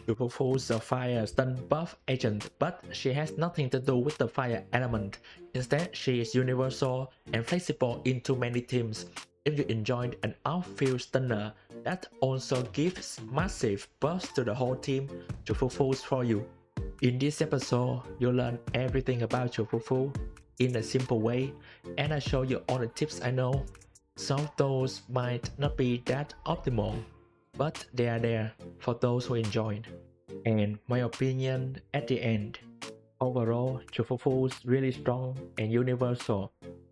Jufufu's a fire stun buff agent, but she has nothing to do with the fire element. Instead, she is universal and flexible into many teams. If you enjoyed an outfield stunner that also gives massive buffs to the whole team, Jufufu's for you. In this episode, you'll learn everything about Jufufu in a simple way, and I show you all the tips I know. Some of those might not be that optimal, but they are there for those who enjoyed. And my opinion at the end. Overall, Jufufu is really strong and universal.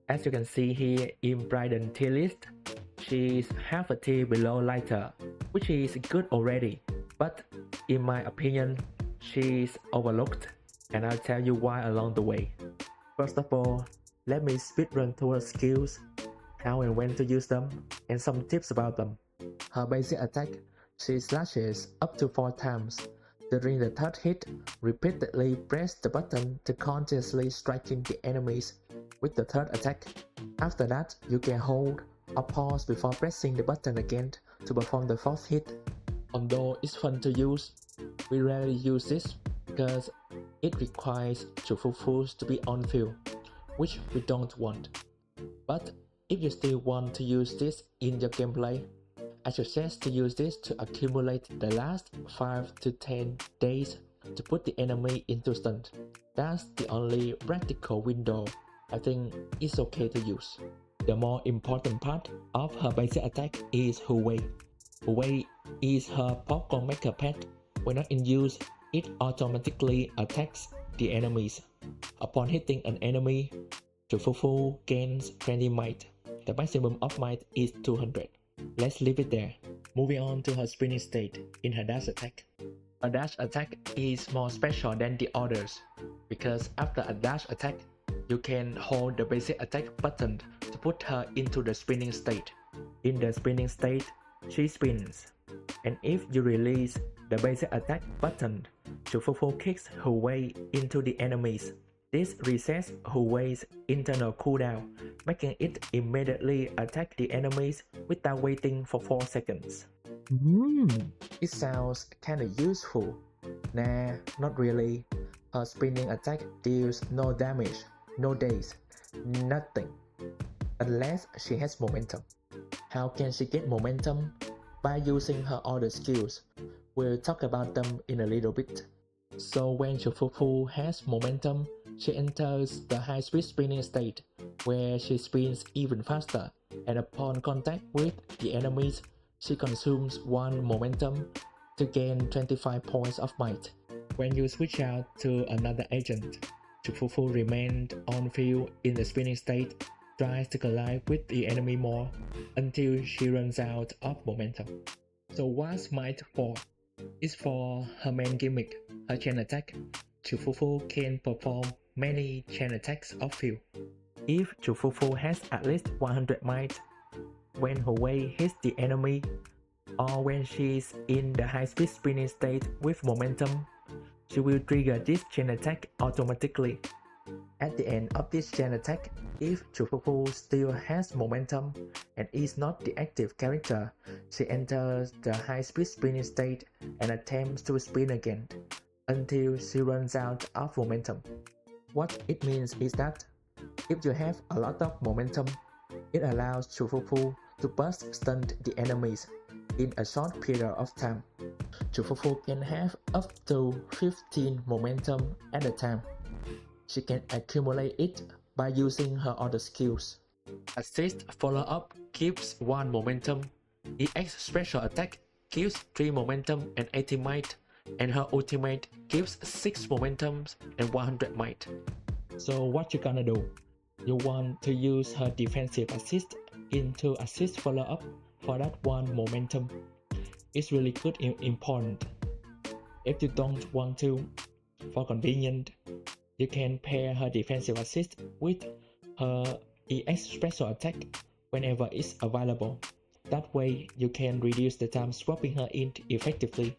As you can see here in Bryden tier list, she is half a tier below lighter, which is good already, but in my opinion, she is overlooked, and I'll tell you why along the way. First of all, let me speedrun through her skills, how and when to use them, and some tips about them. Her basic attack, she slashes up to 4 times. During the third hit, repeatedly press the button to continuously striking the enemies with the third attack. After that, you can hold or pause before pressing the button again to perform the fourth hit. Although it's fun to use, we rarely use this because it requires Jufufus to be on field, which we don't want. But if you still want to use this in your gameplay, I suggest to use this to accumulate the last 5 to 10 days to put the enemy into stun. That's the only practical window I think is okay to use. The more important part of her basic attack is Hu Wei. Hu Wei is her popcorn maker pet. When not in use, it automatically attacks the enemies. Upon hitting an enemy, Jufufu gains 20 might. The maximum of might is 200. Let's leave it there. Moving on to her spinning state in her dash attack. A dash attack is more special than the others because after a dash attack, you can hold the basic attack button to put her into the spinning state. In the spinning state, she spins, and if you release the basic attack button, Jufufu kicks Hu Wei into the enemies. This resets Hu Wei's internal cooldown, making it immediately attack the enemies without waiting for 4 seconds. It sounds kinda useful. Nah, not really. Her spinning attack deals no damage, no daze, nothing, unless she has momentum. How can she get momentum? By using her other skills. We'll talk about them in a little bit. So when Jufufu has momentum, she enters the high-speed spinning state, where she spins even faster, and upon contact with the enemies, she consumes 1 momentum to gain 25 points of might. When you switch out to another agent, Jufufu remains on field in the spinning state, tries to collide with the enemy more until she runs out of momentum. So what's might for? It's for her main gimmick, her chain attack. Jufufu can perform many chain attacks off field. If Jufufu has at least 100 might, when Hu Wei hits the enemy, or when she's in the high-speed spinning state with momentum, she will trigger this chain attack automatically. At the end of this chain attack, if Jufufu still has momentum and is not the active character, she enters the high-speed spinning state and attempts to spin again until she runs out of momentum. What it means is that if you have a lot of momentum, it allows Jufufu to burst stun the enemies in a short period of time. Jufufu can have up to 15 momentum at a time. She can accumulate it by using her other skills. Assist follow-up gives 1 momentum, EX special attack gives 3 momentum and 80 might, and her ultimate gives 6 momentum and 100 might. So what you gonna do? You want to use her defensive assist into assist follow-up for that 1 momentum. It's really good and important. If you don't want to, for convenience, you can pair her defensive assist with her EX special attack whenever it's available. That way you can reduce the time swapping her in effectively.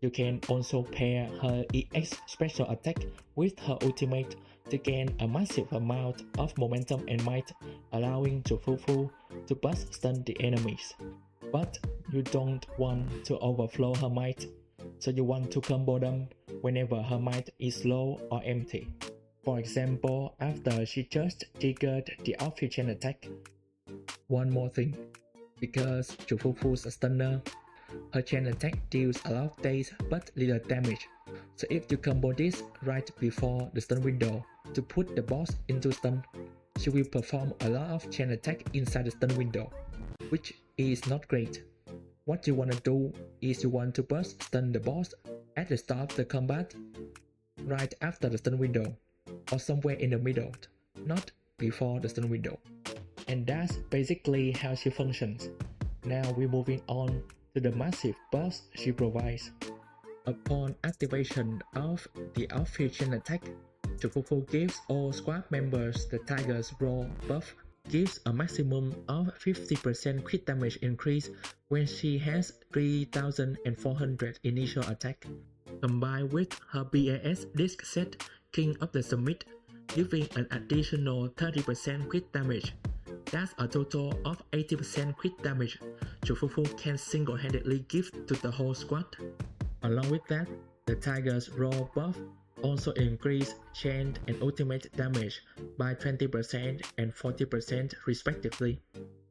You can also pair her EX special attack with her ultimate to gain a massive amount of momentum and might, allowing Jufufu to burst stun the enemies. But you don't want to overflow her might. so you want to combo them whenever her mind is low or empty. For example, after she just triggered the outfield chain attack. One more thing, because Jufufu's a stunner, her chain attack deals a lot of days but little damage, so if you combo this right before the stun window to put the boss into stun, she will perform a lot of chain attack inside the stun window, which is not great. What you wanna do is you want to burst stun the boss at the start of the combat, right after the stun window, or somewhere in the middle, not before the stun window. And that's basically how she functions. Now we're moving on to the massive buffs she provides. Upon activation of the outfield chain attack, Jufufu gives all squad members the Tiger's Roar buff, gives a maximum of 50% crit damage increase when she has 3400 initial attack, combined with her BAS disc set King of the Summit, giving an additional 30% crit damage. That's a total of 80% crit damage Jufufu can single-handedly give to the whole squad. Along with that, the Tiger's Roar buff also increase chain and ultimate damage by 20% and 40% respectively.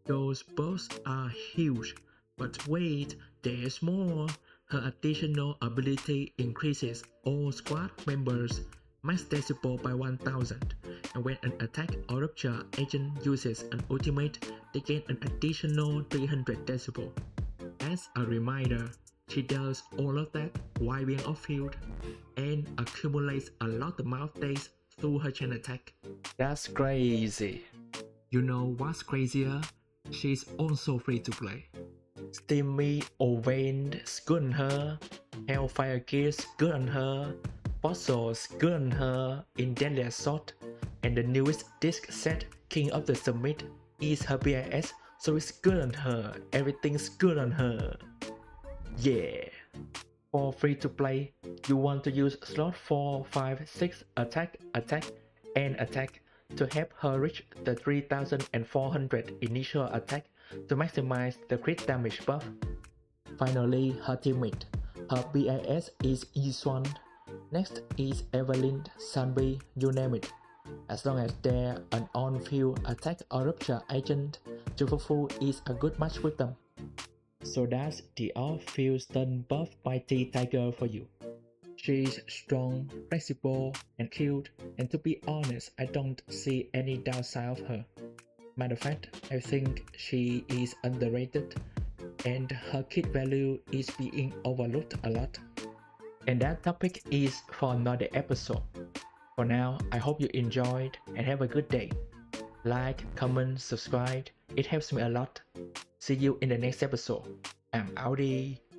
Those buffs are huge, but wait, there's more. Her additional ability increases all squad members' max decibel by 1000, and when an attack or Rupture agent uses an ultimate, they gain an additional 300 decibel. As a reminder, she does all of that while being off-field, and accumulates a lot amount of days through her chain attack. That's crazy. You know what's crazier? She's also free to play. Steamy Oven's good on her, Hellfire Gear's good on her, Fossil's good on her in Deadly Assault, and the newest disc set, King of the Summit, is her BIS, so it's good on her, everything's good on her. Yeah! For free to play, you want to use slot 4, 5, 6 attack, and attack to help her reach the 3400 initial attack to maximize the crit damage buff. Finally, her teammate. Her BIS is Yixuan. Next is Evelyn, Sunby, you name it. As long as they're an on-field attack or Rupture agent, Jufufu is a good match with them. So that's the off-field stun buff Mighty Tiger for you. She's strong, flexible, and cute, and to be honest, I don't see any downside of her. Matter of fact, I think she is underrated, and her kit value is being overlooked a lot. And that topic is for another episode. For now, I hope you enjoyed and have a good day. Like, comment, subscribe, it helps me a lot. See you in the next episode. I'm Audi.